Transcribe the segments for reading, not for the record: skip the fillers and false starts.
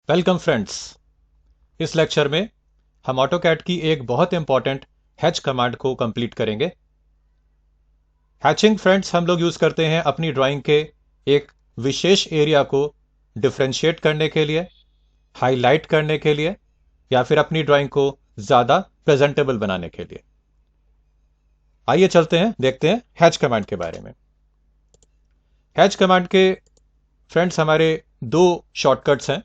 Welcome friends. इस lecture में हम ऑटोकैड की एक बहुत इंपॉर्टेंट हैच कमांड को कंप्लीट करेंगे। हैचिंग फ्रेंड्स हम लोग यूज करते हैं अपनी ड्राइंग के एक विशेष एरिया को डिफ्रेंशिएट करने के लिए, हाईलाइट करने के लिए, या फिर अपनी ड्राइंग को ज्यादा प्रेजेंटेबल बनाने के लिए। आइए चलते हैं, देखते हैं हैच कमांड के बारे में। हैच कमांड के फ्रेंड्स हमारे दो शॉर्टकट्स हैं।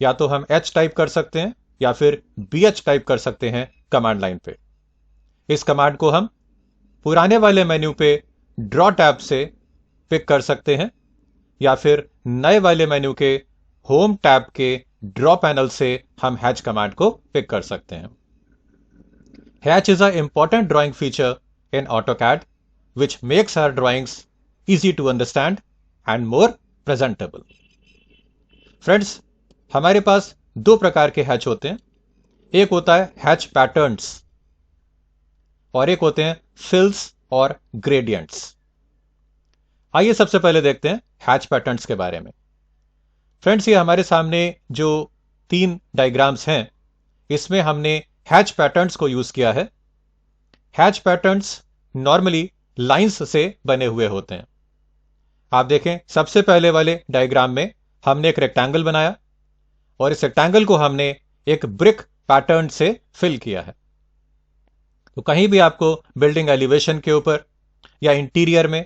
या तो हम H टाइप कर सकते हैं या फिर BH टाइप कर सकते हैं कमांड लाइन पे। इस कमांड को हम पुराने वाले मेन्यू पे ड्रॉ टैब से पिक कर सकते हैं या फिर नए वाले मेन्यू के होम टैब के ड्रॉ पैनल से हम हैच कमांड को पिक कर सकते हैं। Hatch is a important drawing feature in AutoCAD which makes our drawings easy to understand and more presentable. Friends, हमारे पास दो प्रकार के हैच होते हैं। एक होता है हैच पैटर्न्स और एक होते हैं फिल्स और ग्रेडियंट्स। आइए सबसे पहले देखते हैं हैच पैटर्न्स के बारे में। फ्रेंड्स, ये हमारे सामने जो तीन डायग्राम्स हैं, इसमें हमने हैच पैटर्न्स को यूज किया है। हैच पैटर्न्स नॉर्मली लाइंस से बने हुए होते हैं। आप देखें, सबसे पहले वाले डायग्राम में हमने एक रेक्टेंगल बनाया और इस रेक्टेंगल को हमने एक ब्रिक पैटर्न से फिल किया है। तो कहीं भी आपको बिल्डिंग एलिवेशन के ऊपर या इंटीरियर में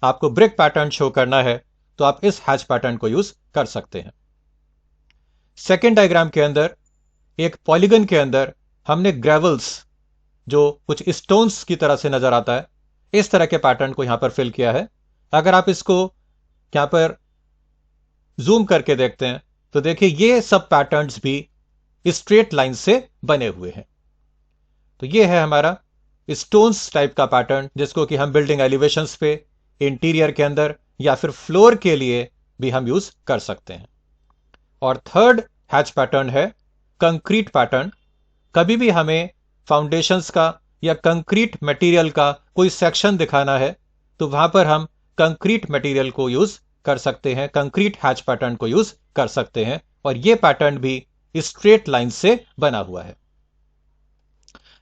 आपको ब्रिक पैटर्न शो करना है तो आप इस हैच पैटर्न को यूज कर सकते हैं। सेकेंड डायग्राम के अंदर एक पॉलीगन के अंदर हमने ग्रेवल्स, जो कुछ स्टोन्स की तरह से नजर आता है, इस तरह के पैटर्न को यहां पर फिल किया है। अगर आप इसको यहां पर जूम करके देखते हैं तो देखिए ये सब पैटर्न्स भी स्ट्रेट लाइन से बने हुए हैं। तो ये है हमारा स्टोन्स टाइप का पैटर्न, जिसको कि हम बिल्डिंग एलिवेशंस पे, इंटीरियर के अंदर या फिर फ्लोर के लिए भी हम यूज कर सकते हैं। और थर्ड हैच पैटर्न है कंक्रीट पैटर्न। कभी भी हमें फाउंडेशंस का या कंक्रीट मटेरियल का कोई सेक्शन दिखाना है तो वहां पर हम कंक्रीट मटेरियल को यूज कर सकते हैं, कंक्रीट हैच पैटर्न को यूज कर सकते हैं। और यह पैटर्न भी स्ट्रेट लाइन से बना हुआ है।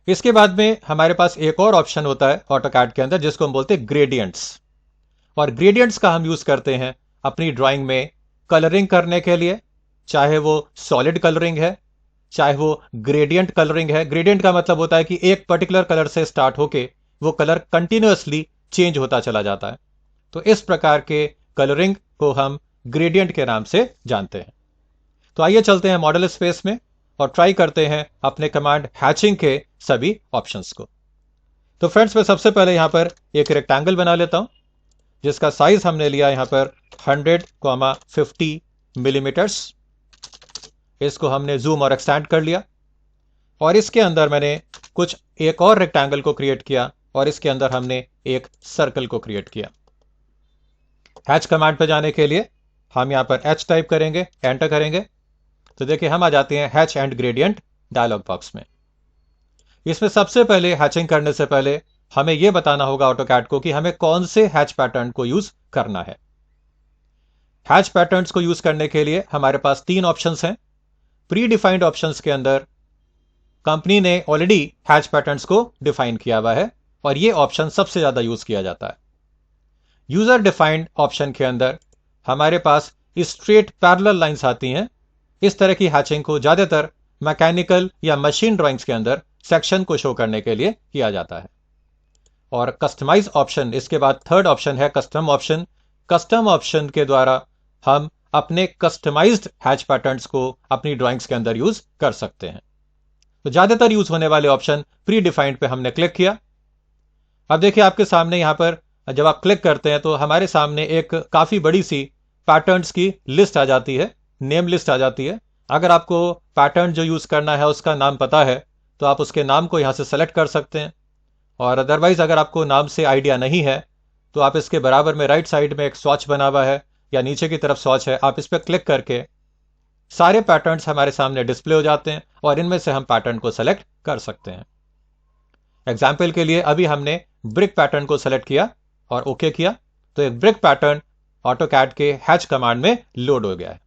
इसके बाद में हमारे पास एक और ऑप्शन होता है ऑटोकैड के अंदर, जिसको हम बोलते हैं ग्रेडियंट्स। और ग्रेडियंट्स का हम यूज करते हैं अपनी ड्राइंग में कलरिंग करने के लिए, चाहे वो सॉलिड कलरिंग है, चाहे वो ग्रेडियंट कलरिंग है। ग्रेडियंट का मतलब होता है कि एक पर्टिकुलर कलर से स्टार्ट होके वो कलर कंटिन्यूअसली चेंज होता चला जाता है। तो इस प्रकार के कलरिंग को हम ग्रेडियंट के नाम से जानते हैं। तो आइए चलते हैं मॉडल स्पेस में और ट्राई करते हैं अपने कमांड हैचिंग के सभी ऑप्शंस को। तो फ्रेंड्स, मैं सबसे पहले यहां पर एक रेक्टेंगल बना लेता हूं, जिसका साइज हमने लिया यहां पर 100,50 मिलीमीटर्स। इसको हमने जूम और एक्सटेंड कर लिया और इसके अंदर मैंने कुछ एक और रेक्टेंगल को क्रिएट किया और इसके अंदर हमने एक सर्कल को क्रिएट किया। हैच कमांड पे जाने के लिए हम यहां पर H टाइप करेंगे, एंटर करेंगे तो देखिए हम आ जाते हैं hatch and gradient dialog box में। इसमें सबसे पहले हैचिंग करने से पहले हमें यह बताना होगा ऑटोकैड को कि हमें कौन से हैच पैटर्न को यूज करना है। हैच पैटर्न्स को यूज करने के लिए हमारे पास तीन ऑप्शंस हैं। प्री डिफाइंड ऑप्शंस के अंदर कंपनी ने ऑलरेडी हैच पैटर्न्स को डिफाइन किया हुआ है और यह ऑप्शन सबसे ज्यादा यूज किया जाता है। यूजर डिफाइंड ऑप्शन के अंदर हमारे पास स्ट्रेट पैरेलल लाइंस आती हैं। इस तरह की हैचिंग को ज्यादातर मैकेनिकल या मशीन ड्राइंग्स के अंदर सेक्शन को शो करने के लिए किया जाता है। और कस्टमाइज ऑप्शन, इसके बाद थर्ड ऑप्शन है कस्टम ऑप्शन। कस्टम ऑप्शन के द्वारा हम अपने कस्टमाइज्ड हैच पैटर्न्स को अपनी ड्राइंग्स के अंदर यूज कर सकते हैं। तो ज्यादातर यूज होने वाले ऑप्शन प्री डिफाइंड पे हमने क्लिक किया। अब देखिए आपके सामने यहां पर जब आप क्लिक करते हैं तो हमारे सामने एक काफी बड़ी सी पैटर्न्स की लिस्ट आ जाती है, नेम लिस्ट आ जाती है। अगर आपको पैटर्न जो यूज करना है उसका नाम पता है तो आप उसके नाम को यहां से सेलेक्ट कर सकते हैं। और अदरवाइज अगर आपको नाम से आइडिया नहीं है तो आप इसके बराबर में राइट साइड में एक स्वॉच बना हुआ है या नीचे की तरफ स्वॉच है, आप इस पर क्लिक करके सारे पैटर्न्स हमारे सामने डिस्प्ले हो जाते हैं और इनमें से हम पैटर्न को सेलेक्ट कर सकते हैं। एग्जाम्पल के लिए अभी हमने ब्रिक पैटर्न को सेलेक्ट किया और ओके किया तो एक ब्रिक पैटर्न ऑटोकैड के हैच कमांड में लोड हो गया है।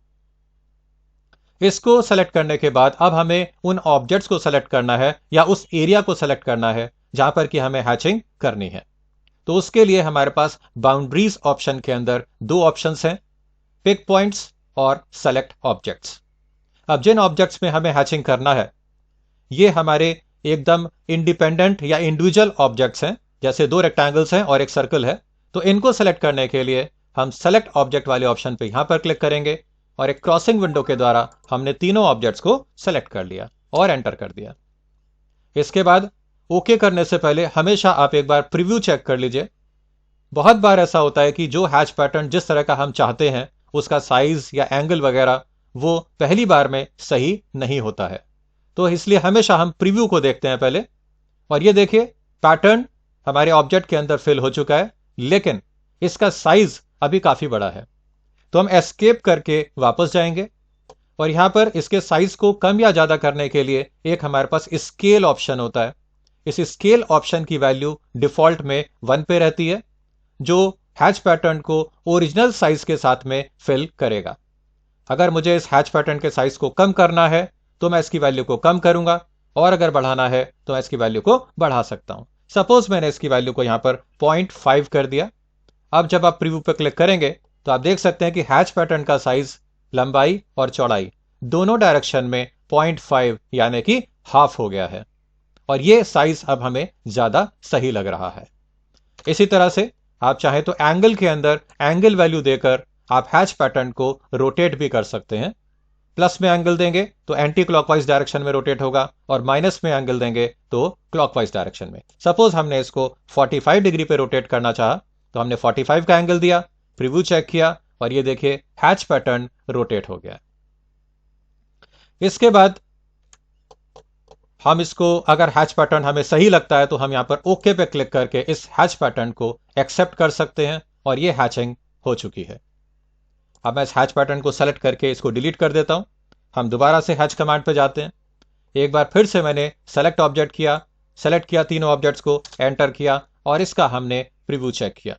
इसको सेलेक्ट करने के बाद अब हमें उन ऑब्जेक्ट्स को सेलेक्ट करना है या उस एरिया को सेलेक्ट करना है जहां पर कि हमें हैचिंग करनी है। तो उसके लिए हमारे पास बाउंड्रीज ऑप्शन के अंदर दो ऑप्शंस हैं, पिक पॉइंट्स और सेलेक्ट ऑब्जेक्ट्स। अब जिन ऑब्जेक्ट्स में हमें हैचिंग करना है ये हमारे एकदम इंडिपेंडेंट या इंडिविजुअल ऑब्जेक्ट्स हैं, जैसे दो रेक्टेंगल्स हैं और एक सर्कल है। तो इनको सेलेक्ट करने के लिए हम सेलेक्ट ऑब्जेक्ट वाले ऑप्शन पे यहां पर क्लिक करेंगे और एक क्रॉसिंग विंडो के द्वारा हमने तीनों ऑब्जेक्ट्स को सेलेक्ट कर लिया और एंटर कर दिया। इसके बाद ओके करने से पहले हमेशा आप एक बार प्रीव्यू चेक कर लीजिए। बहुत बार ऐसा होता है कि जो हैच पैटर्न जिस तरह का हम चाहते हैं उसका साइज या एंगल वगैरह वो पहली बार में सही नहीं होता है। तो इसलिए हमेशा हम प्रीव्यू को देखते हैं पहले। और ये देखिए पैटर्न हमारे ऑब्जेक्ट के अंदर फिल हो चुका है, लेकिन इसका साइज अभी काफी बड़ा है। तो हम एस्केप करके वापस जाएंगे और यहां पर इसके साइज को कम या ज्यादा करने के लिए एक हमारे पास स्केल ऑप्शन होता है। इस स्केल ऑप्शन की वैल्यू डिफॉल्ट में 1 पे रहती है, जो हैच पैटर्न को ओरिजिनल साइज के साथ में फिल करेगा। अगर मुझे इस हैच पैटर्न के साइज को कम करना है तो मैं इसकी वैल्यू को कम करूंगा, और अगर बढ़ाना है तो मैं इसकी वैल्यू को बढ़ा सकता हूं। सपोज मैंने इसकी वैल्यू को यहां पर 0.5 कर दिया। अब जब आप प्रीव्यू पर क्लिक करेंगे तो आप देख सकते हैं कि हैच पैटर्न का साइज, लंबाई और चौड़ाई दोनों डायरेक्शन में 0.5 यानी कि हाफ हो गया है, और ये साइज अब हमें ज्यादा सही लग रहा है। इसी तरह से आप चाहें तो एंगल के अंदर एंगल वैल्यू देकर आप हैच पैटर्न को रोटेट भी कर सकते हैं। प्लस में एंगल देंगे तो एंटी क्लॉकवाइज डायरेक्शन में रोटेट होगा, और माइनस में एंगल देंगे तो क्लॉकवाइज डायरेक्शन में। सपोज हमने इसको 45 डिग्री पे रोटेट करना चाहा तो हमने 45 का एंगल दिया, प्रीव्यू चेक किया और ये देखिए हैच पैटर्न रोटेट हो गया। इसके बाद हम इसको, अगर हैच पैटर्न हमें सही लगता है तो हम यहां पर ओके पे क्लिक करके इस हैच पैटर्न को एक्सेप्ट कर सकते हैं, और ये हैचिंग हो चुकी है। अब मैं इस हैच पैटर्न को सेलेक्ट करके इसको डिलीट कर देता हूं। हम दोबारा से हैच कमांड पे जाते हैं। एक बार फिर से मैंने सेलेक्ट ऑब्जेक्ट किया, सेलेक्ट किया तीनों ऑब्जेक्ट्स को, एंटर किया और इसका हमने प्रीव्यू चेक किया।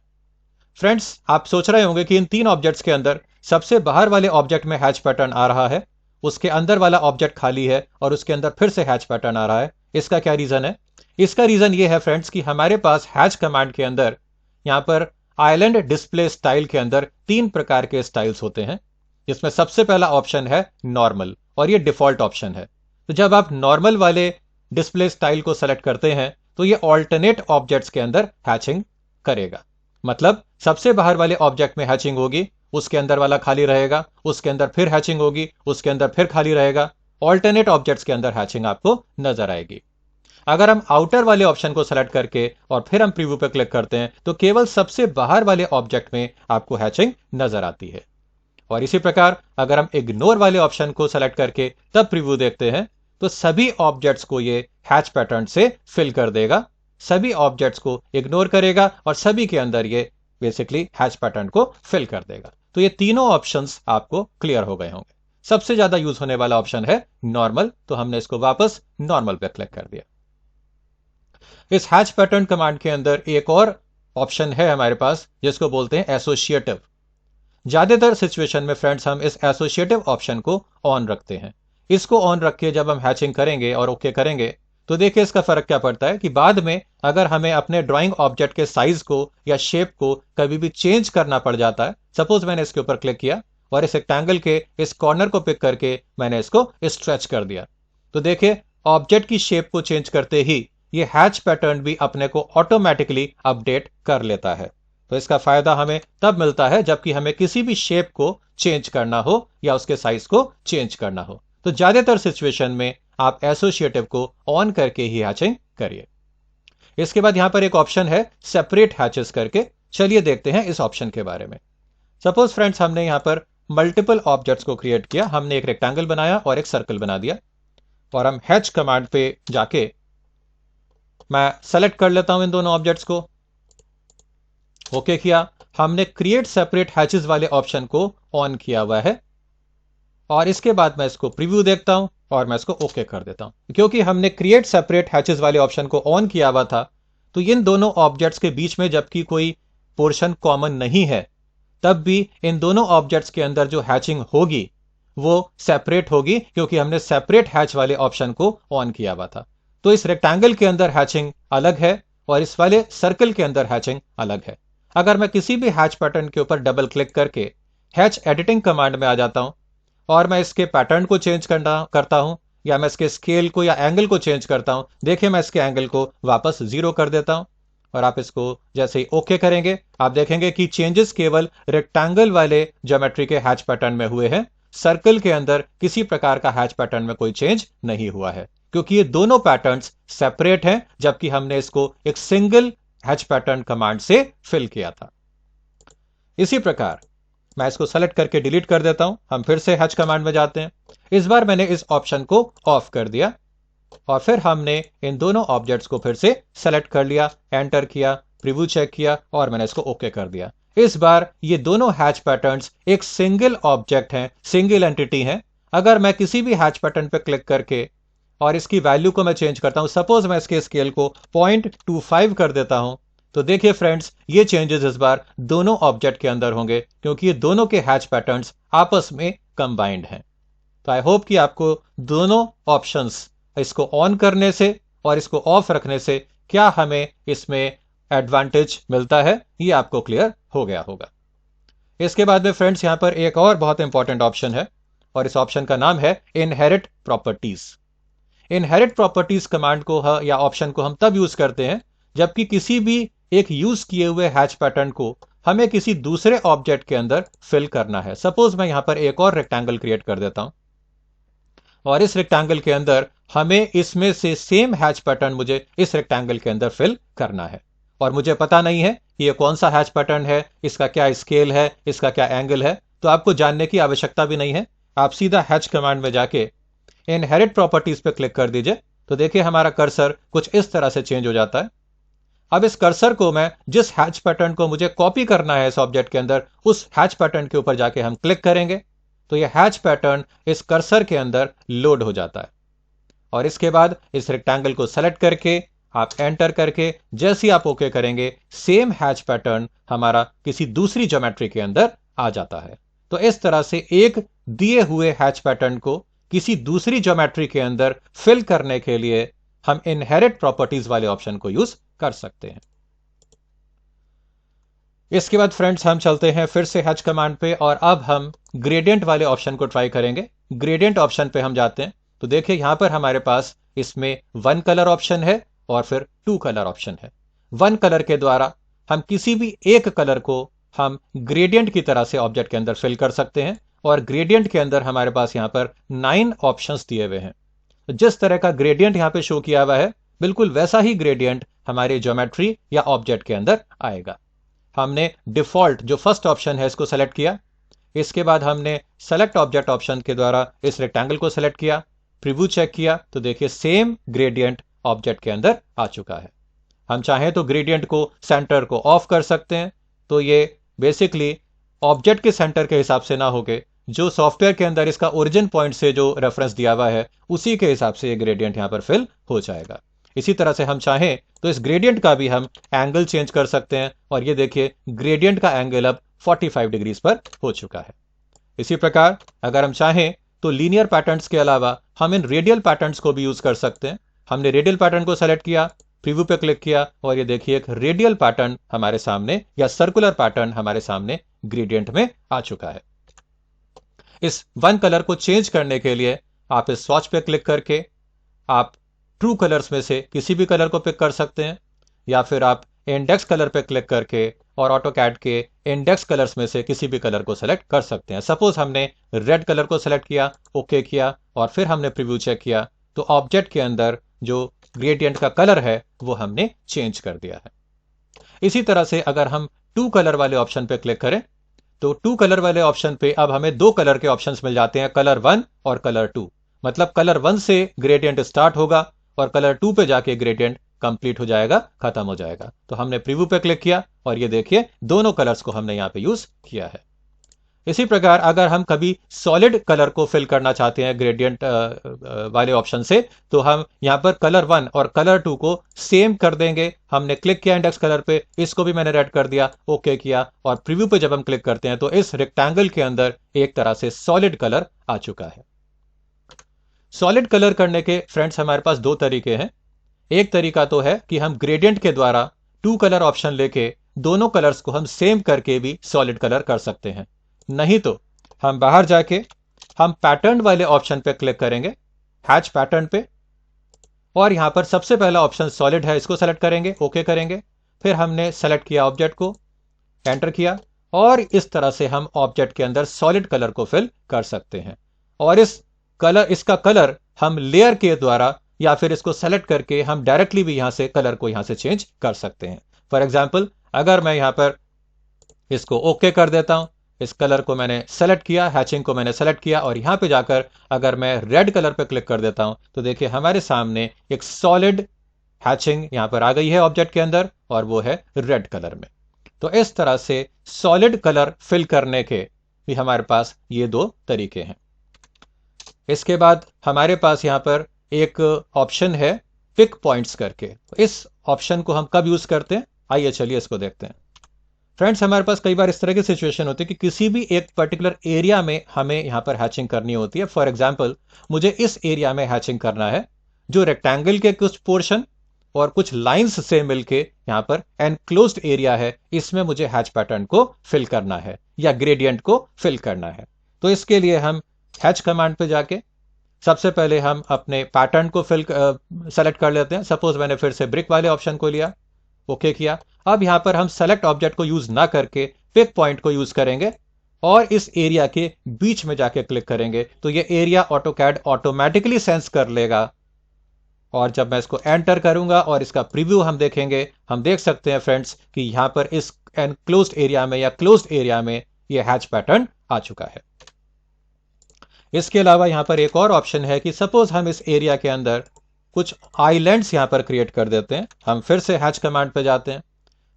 फ्रेंड्स, आप सोच रहे होंगे कि इन तीन ऑब्जेक्ट्स के अंदर सबसे बाहर वाले ऑब्जेक्ट में हैच पैटर्न आ रहा है, उसके अंदर वाला ऑब्जेक्ट खाली है और उसके अंदर फिर से हैच पैटर्न आ रहा है। इसका क्या रीजन है? इसका रीजन ये है फ्रेंड्स कि हमारे पास हैच कमांड के अंदर यहां पर आइलैंड डिस्प्ले स्टाइल के अंदर 3 प्रकार के स्टाइल्स होते हैं, जिसमें सबसे पहला ऑप्शन है नॉर्मल, और ये डिफॉल्ट ऑप्शन है। तो जब आप नॉर्मल वाले डिस्प्ले स्टाइल को सेलेक्ट करते हैं तो ये ऑल्टरनेट ऑब्जेक्ट्स के अंदर हैचिंग करेगा। मतलब सबसे बाहर वाले ऑब्जेक्ट में हैचिंग होगी, उसके अंदर वाला खाली रहेगा, उसके अंदर फिर हैचिंग होगी, उसके अंदर फिर खाली रहेगा। ऑल्टरनेट ऑब्जेक्ट्स के अंदर हैचिंग आपको नजर आएगी। अगर हम आउटर वाले ऑप्शन को सेलेक्ट करके और फिर हम प्रीव्यू पर क्लिक करते हैं तो केवल सबसे बाहर वाले ऑब्जेक्ट में आपको हैचिंग नजर आती है। और इसी प्रकार अगर हम इग्नोर वाले ऑप्शन को सेलेक्ट करके तब प्रीव्यू देखते हैं तो सभी ऑब्जेक्ट्स को ये हैच पैटर्न से फिल कर देगा, सभी ऑब्जेक्ट्स को इग्नोर करेगा और सभी के अंदर ये बेसिकली हैच पैटर्न को फिल कर देगा। तो ये तीनों ऑप्शंस आपको क्लियर हो गए होंगे। सबसे ज्यादा यूज होने वाला ऑप्शन है नॉर्मल, तो हमने इसको वापस नॉर्मल पे क्लिक कर दिया। इस हैच पैटर्न कमांड के अंदर एक और ऑप्शन है हमारे पास जिसको बोलते हैं एसोसिएटिव। ज्यादातर सिचुएशन में फ्रेंड्स हम इस एसोसिएटिव ऑप्शन को ऑन रखते हैं। इसको ऑन रख के जब हम हैचिंग करेंगे और ओके करेंगे तो देखिए इसका फर्क क्या पड़ता है कि बाद में अगर हमें अपने ड्राइंग ऑब्जेक्ट के साइज को या शेप को कभी भी चेंज करना पड़ जाता है। सपोज मैंने इसके ऊपर क्लिक किया और इस रेक्टेंगल के इस कॉर्नर को पिक करके मैंने इसको स्ट्रेच कर दिया, तो देखिए ऑब्जेक्ट की शेप को चेंज करते ही ये हैच पैटर्न भी अपने को ऑटोमेटिकली अपडेट कर लेता है। तो इसका फायदा हमें तब मिलता है जबकि हमें किसी भी शेप को चेंज करना हो या उसके साइज को चेंज करना हो। तो ज्यादातर सिचुएशन में आप एसोसिएटिव को ऑन करके ही हैचिंग करिए। इसके बाद यहां पर एक ऑप्शन है सेपरेट हैचेस करके। चलिए देखते हैं इस ऑप्शन के बारे में। सपोज फ्रेंड्स हमने यहां पर मल्टीपल ऑब्जेक्ट्स को क्रिएट किया। हमने एक रेक्टेंगल बनाया और एक सर्कल बना दिया, और हम हैच कमांड पे जाके मैं सेलेक्ट कर लेता हूं इन दोनों ऑब्जेक्ट्स को, ओके किया। हमने क्रिएट सेपरेट हैचेस वाले ऑप्शन को ऑन किया हुआ है, और इसके बाद मैं इसको प्रीव्यू देखता हूं और मैं इसको ओके कर देता हूं। क्योंकि हमने क्रिएट सेपरेट हैचेस वाले ऑप्शन को ऑन किया हुआ था तो इन दोनों ऑब्जेक्ट्स के बीच में जबकि कोई पोर्शन कॉमन नहीं है, तब भी इन दोनों ऑब्जेक्ट्स के अंदर जो हैचिंग होगी वो सेपरेट होगी क्योंकि हमने सेपरेट हैच वाले ऑप्शन को ऑन किया हुआ था। तो इस रेक्टेंगल के अंदर हैचिंग अलग है और इस वाले सर्कल के अंदर हैचिंग अलग है। अगर मैं किसी भी हैच पैटर्न के ऊपर डबल क्लिक करके हैच एडिटिंग कमांड में आ जाता हूं और मैं इसके पैटर्न को चेंज करता हूं या मैं इसके स्केल को या एंगल को चेंज करता हूं, देखिए मैं इसके एंगल को वापस 0 कर देता हूं और आप इसको जैसे ही ओके करेंगे आप देखेंगे कि चेंजेस केवल रेक्टेंगल वाले ज्योमेट्री के हैच पैटर्न में हुए हैं। सर्कल के अंदर किसी प्रकार का हैच पैटर्न में कोई चेंज नहीं हुआ है क्योंकि ये दोनों पैटर्न्स सेपरेट हैं, जबकि हमने इसको एक सिंगल हैच पैटर्न कमांड से फिल किया था। इसी प्रकार मैं इसको सेलेक्ट करके डिलीट कर देता हूं। हम फिर से हैच कमांड में जाते हैं। इस बार मैंने इस ऑप्शन को ऑफ कर दिया और फिर हमने इन दोनों ऑब्जेक्ट्स को फिर से सेलेक्ट कर लिया, एंटर किया, प्रीव्यू चेक किया और मैंने इसको ओके कर दिया। इस बार ये दोनों हैच पैटर्न्स एक सिंगल ऑब्जेक्ट हैं, सिंगल एंटिटी हैं। अगर मैं किसी भी हैच पैटर्न पर क्लिक करके और इसकी वैल्यू को मैं चेंज करता हूं, सपोज मैं इसके स्केल को 0.25 कर देता हूं, तो देखिए फ्रेंड्स ये चेंजेस इस बार दोनों ऑब्जेक्ट के अंदर होंगे क्योंकि ये दोनों के हैच पैटर्न्स आपस में कंबाइंड हैं। तो आई होप कि आपको दोनों ऑप्शंस, इसको ऑन करने से और इसको ऑफ रखने से क्या हमें इसमें एडवांटेज मिलता है, ये आपको क्लियर हो गया होगा। इसके बाद में फ्रेंड्स यहां पर एक और बहुत इंपॉर्टेंट ऑप्शन है और इस ऑप्शन का नाम है inherit properties. Inherit properties command को या ऑप्शन को हम तब यूज करते हैं जबकि किसी भी एक यूज किए हुए हैच पैटर्न को हमें किसी दूसरे ऑब्जेक्ट के अंदर फिल करना है। सपोज मैं यहां पर एक और रेक्टेंगल क्रिएट कर देता हूं और इस रेक्टेंगल के अंदर हमें इसमें से सेम हैच पैटर्न मुझे इस रेक्टेंगल के अंदर फिल करना है और मुझे पता नहीं है कि ये कौन सा हैच पैटर्न है, इसका क्या स्केल है, इसका क्या एंगल है, तो आपको जानने की आवश्यकता भी नहीं है। आप सीधा हैच कमांड में जाके इनहेरिट प्रॉपर्टीज पे क्लिक कर दीजिए तो देखिए हमारा कर्सर कुछ इस तरह से चेंज हो जाता है। अब इस कर्सर को मैं जिस हैच पैटर्न को मुझे कॉपी करना है इस ऑब्जेक्ट के अंदर, उस हैच पैटर्न के ऊपर जाके हम क्लिक करेंगे तो यह हैच पैटर्न इस कर्सर के अंदर लोड हो जाता है और इसके बाद इस रेक्टेंगल को सेलेक्ट करके आप एंटर करके जैसे ही आप ओके करेंगे सेम हैच पैटर्न हमारा किसी दूसरी ज्योमेट्री के अंदर आ जाता है। तो इस तरह से एक दिए हुए हैच पैटर्न को किसी दूसरी ज्योमेट्री के अंदर फिल करने के लिए हम इनहेरिट प्रॉपर्टीज वाले ऑप्शन को यूज कर सकते हैं। इसके बाद फ्रेंड्स हम चलते हैं फिर से हैच कमांड पे और अब हम ग्रेडियंट वाले ऑप्शन को ट्राई करेंगे। ग्रेडियंट ऑप्शन पे हम जाते हैं तो देखिए यहां पर हमारे पास इसमें 1 कलर ऑप्शन है और फिर 2 कलर ऑप्शन है। 1 कलर के द्वारा हम किसी भी एक कलर को हम ग्रेडियंट की तरह से ऑब्जेक्ट के अंदर फिल कर सकते हैं और ग्रेडियंट के अंदर हमारे पास यहां पर 9 ऑप्शंस दिए हुए हैं। जिस तरह का ग्रेडियंट यहां पे शो किया हुआ है बिल्कुल वैसा ही ग्रेडियंट हमारे ज्योमेट्री या ऑब्जेक्ट के अंदर आएगा। हमने डिफॉल्ट जो फर्स्ट ऑप्शन है इसको सेलेक्ट किया, इसके बाद हमने सेलेक्ट ऑब्जेक्ट ऑप्शन के द्वारा इस रेक्टेंगल को सेलेक्ट किया, प्रीव्यू चेक किया तो देखिए सेम ग्रेडियंट ऑब्जेक्ट के अंदर आ चुका है। हम चाहें तो ग्रेडियंट को सेंटर को ऑफ कर सकते हैं, तो ये बेसिकली ऑब्जेक्ट के सेंटर के हिसाब से ना होके जो सॉफ्टवेयर के अंदर इसका ओरिजिन पॉइंट से जो रेफरेंस दिया हुआ है उसी के हिसाब से ये ग्रेडियंट यहां पर फिल हो जाएगा। इसी तरह से हम चाहें तो इस ग्रेडियंट का भी हम एंगल चेंज कर सकते हैं और ये देखिए ग्रेडियंट का एंगल अब 45 डिग्रीज पर हो चुका है। इसी प्रकार अगर हम चाहें तो लीनियर पैटर्न्स के अलावा हम इन रेडियल पैटर्न्स को भी यूज कर सकते हैं। हमने रेडियल पैटर्न को सेलेक्ट किया, प्रीव्यू पे क्लिक किया और ये देखिए एक रेडियल पैटर्न हमारे सामने या सर्कुलर पैटर्न हमारे सामने ग्रेडियंट में आ चुका है। इस 1 कलर को चेंज करने के लिए आप इस स्वॉच पे क्लिक करके आप ट्रू कलर्स में से किसी भी कलर को पिक कर सकते हैं या फिर आप इंडेक्स कलर पे क्लिक करके और ऑटोकैड के इंडेक्स कलर्स में से किसी भी कलर को सेलेक्ट कर सकते हैं। सपोज हमने रेड कलर को सेलेक्ट किया, ओके किया और फिर हमने प्रीव्यू चेक किया तो ऑब्जेक्ट के अंदर जो ग्रेडियंट का कलर है वो हमने चेंज कर दिया है। इसी तरह से अगर हम 2 कलर वाले ऑप्शन पे क्लिक करें तो 2 कलर वाले ऑप्शन पे अब हमें 2 कलर के ऑप्शंस मिल जाते हैं, कलर 1 और कलर 2। मतलब कलर 1 से ग्रेडियंट स्टार्ट होगा और कलर 2 पे जाके ग्रेडियंट कंप्लीट हो जाएगा, खत्म हो जाएगा। तो हमने प्रीव्यू पे क्लिक किया और ये देखिए दोनों कलर्स को हमने यहां पे यूज किया है। इसी प्रकार अगर हम कभी सॉलिड कलर को फिल करना चाहते हैं ग्रेडियंट वाले ऑप्शन से, तो हम यहाँ पर कलर 1 और कलर 2 को सेम कर देंगे। हमने क्लिक किया इंडेक्स कलर पे, इसको भी मैंने रेड कर दिया, ओके किया, और प्रीव्यू पे जब हम क्लिक करते हैं तो इस रेक्टेंगल के अंदर एक तरह से सॉलिड कलर आ चुका है। सॉलिड कलर करने के फ्रेंड्स हमारे पास दो तरीके हैं। एक तरीका तो है कि हम ग्रेडियंट के द्वारा टू कलर ऑप्शन लेके दोनों कलर्स को हम सेम करके भी सॉलिड कलर कर सकते हैं। नहीं तो हम बाहर जाके हम पैटर्न वाले ऑप्शन पे क्लिक करेंगे, हैच पैटर्न पे, और यहां पर सबसे पहला ऑप्शन सॉलिड है, इसको सेलेक्ट करेंगे, ओके करेंगे। फिर हमने सेलेक्ट किया ऑब्जेक्ट को, एंटर किया, और इस तरह से हम ऑब्जेक्ट के अंदर सॉलिड कलर को फिल कर सकते हैं। और इसका कलर हम लेयर के द्वारा या फिर इसको सेलेक्ट करके हम डायरेक्टली भी यहां से कलर को यहां से चेंज कर सकते हैं। फॉर एग्जाम्पल, अगर मैं यहां पर इसको ओके कर देता हूं, इस कलर को मैंने सेलेक्ट किया, हैचिंग को मैंने सेलेक्ट किया, और यहां पे जाकर अगर मैं रेड कलर पे क्लिक कर देता हूं तो देखिए हमारे सामने एक सॉलिड हैचिंग यहां पर आ गई है ऑब्जेक्ट के अंदर, और वो है रेड कलर में। तो इस तरह से सॉलिड कलर फिल करने के भी हमारे पास ये दो तरीके हैं। इसके बाद हमारे पास यहां पर एक ऑप्शन है पिक पॉइंट्स करके। इस ऑप्शन को हम कब यूज करते हैं, आइए चलिए इसको देखते हैं। फ्रेंड्स, हमारे पास कई बार इस तरह की सिचुएशन होती है कि किसी भी एक पर्टिकुलर एरिया में हमें यहां पर हैचिंग करनी होती है। फॉर एग्जाम्पल, मुझे इस एरिया में हैचिंग करना है, जो रेक्टेंगल के कुछ पोर्शन और कुछ लाइंस से मिलके यहां पर एनक्लोज्ड एरिया है, इसमें मुझे हैच पैटर्न को फिल करना है या ग्रेडियंट को फिल करना है। तो इसके लिए हम हैच कमांड पे जाके सबसे पहले हम अपने पैटर्न को सेलेक्ट कर लेते हैं। सपोज मैंने फिर से ब्रिक वाले ऑप्शन को लिया, ओके किया। अब यहां पर हम सेलेक्ट ऑब्जेक्ट को यूज ना करके पिक पॉइंट को यूज करेंगे और इस एरिया के बीच में जाके क्लिक करेंगे, तो ये एरिया ऑटोकैड ऑटोमेटिकली सेंस कर लेगा। और जब मैं इसको एंटर करूंगा और इसका प्रीव्यू हम देखेंगे, हम देख सकते हैं फ्रेंड्स कि यहां पर इस एनक्लोज्ड एरिया में या क्लोज्ड एरिया में ये हैच पैटर्न आ चुका है। इसके अलावा यहां पर एक और ऑप्शन है कि सपोज हम इस एरिया के अंदर कुछ आइलैंड्स यहां पर क्रिएट कर देते हैं। हम फिर से हैच कमांड पे जाते हैं,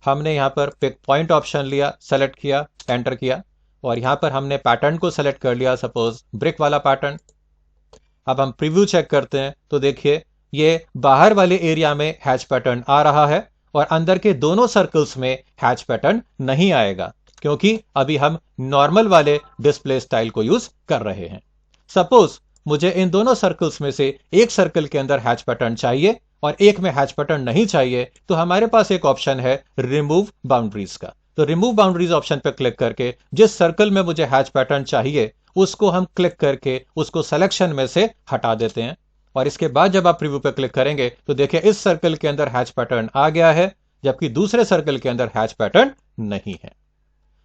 हमने यहां पर पिक पॉइंट ऑप्शन लिया, सेलेक्ट किया, एंटर किया, और यहां पर हमने पैटर्न को सेलेक्ट कर लिया, सपोज ब्रिक वाला पैटर्न। अब हम प्रीव्यू चेक करते हैं तो देखिए ये बाहर वाले एरिया में हैच पैटर्न आ रहा है और अंदर के दोनों सर्कल्स में हैच पैटर्न नहीं आएगा, क्योंकि अभी हम नॉर्मल वाले डिस्प्ले स्टाइल को यूज कर रहे हैं। सपोज मुझे इन दोनों सर्कल्स में से एक सर्कल के अंदर हैच पैटर्न चाहिए और एक में हैच पैटर्न नहीं चाहिए, तो हमारे पास एक ऑप्शन है रिमूव बाउंड्रीज का। तो रिमूव बाउंड्रीज ऑप्शन पर क्लिक करके जिस सर्कल में मुझे हैच पैटर्न चाहिए उसको हम क्लिक करके उसको सिलेक्शन में से हटा देते हैं। और इसके बाद जब आप प्रीव्यू पे क्लिक करेंगे तो देखिए इस सर्कल के अंदर हैच पैटर्न आ गया है, जबकि दूसरे सर्कल के अंदर हैच पैटर्न नहीं है।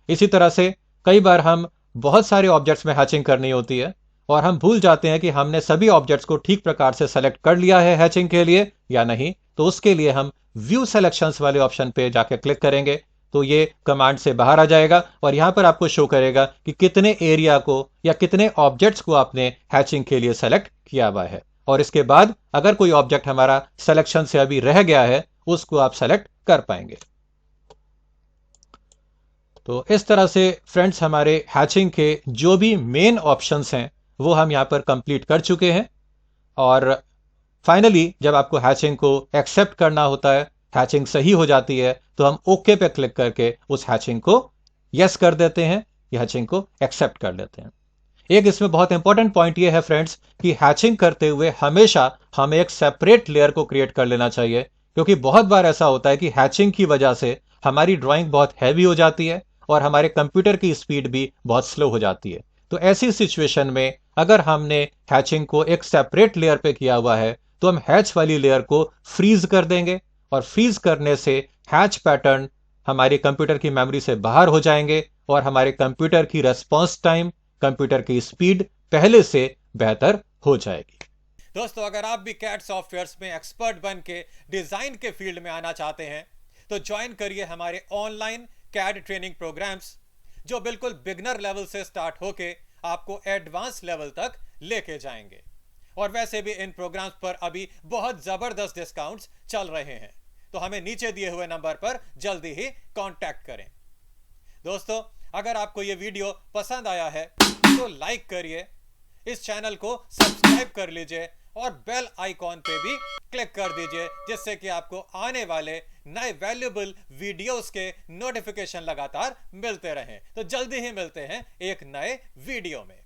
इसी तरह से कई बार हम बहुत सारे ऑब्जेक्ट्स में हैचिंग करनी होती है और हम भूल जाते हैं कि हमने सभी ऑब्जेक्ट्स को ठीक प्रकार से सेलेक्ट कर लिया है हैचिंग के लिए या नहीं। तो उसके लिए हम व्यू सिलेक्शंस वाले ऑप्शन पे जाके क्लिक करेंगे, तो ये कमांड से बाहर आ जाएगा और यहां पर आपको शो करेगा कि कितने एरिया को या कितने ऑब्जेक्ट्स को आपने हैचिंग के लिए सेलेक्ट किया हुआ है। और इसके बाद अगर कोई ऑब्जेक्ट हमारा सिलेक्शन से अभी रह गया है उसको आप सेलेक्ट कर पाएंगे। तो इस तरह से फ्रेंड्स हमारे हैचिंग के जो भी मेन ऑप्शंस हैं वो हम यहां पर कंप्लीट कर चुके हैं। और फाइनली जब आपको हैचिंग को एक्सेप्ट करना होता है, हैचिंग सही हो जाती है, तो हम ओके पे क्लिक करके उस हैचिंग को यस कर देते हैं, हैचिंग को एक्सेप्ट कर लेते हैं। एक इसमें बहुत इंपॉर्टेंट पॉइंट ये है फ्रेंड्स कि हैचिंग करते हुए हमेशा हमें एक सेपरेट लेयर को क्रिएट कर लेना चाहिए, क्योंकि बहुत बार ऐसा होता है कि हैचिंग की वजह से हमारी ड्राइंग बहुत हैवी हो जाती है और हमारे कंप्यूटर की स्पीड भी बहुत स्लो हो जाती है। तो ऐसी सिचुएशन में अगर हमने हैचिंग को एक सेपरेट लेयर पे किया हुआ है तो हम हैच वाली लेयर को फ्रीज कर देंगे, और फ्रीज करने से हैच पैटर्न हमारे कंप्यूटर की मेमोरी से बाहर हो जाएंगे और हमारे कंप्यूटर की रेस्पॉन्स टाइम, कंप्यूटर की स्पीड पहले से बेहतर हो जाएगी। दोस्तों, अगर आप भी कैड सॉफ्टवेयर्स में एक्सपर्ट बन के डिजाइन के फील्ड में आना चाहते हैं तो ज्वाइन करिए हमारे ऑनलाइन कैड ट्रेनिंग प्रोग्राम्स, जो बिल्कुल बिगनर लेवल से स्टार्ट होके आपको एडवांस लेवल तक लेके जाएंगे। और वैसे भी इन प्रोग्राम्स पर अभी बहुत जबरदस्त डिस्काउंट्स चल रहे हैं, तो हमें नीचे दिए हुए नंबर पर जल्दी ही कांटेक्ट करें। दोस्तों, अगर आपको यह वीडियो पसंद आया है तो लाइक करिए, इस चैनल को सब्सक्राइब कर लीजिए और बेल आइकॉन पे भी क्लिक कर दीजिए, जिससे कि आपको आने वाले नए वैल्यूएबल वीडियोस के नोटिफिकेशन लगातार मिलते रहें। तो जल्दी ही मिलते हैं एक नए वीडियो में।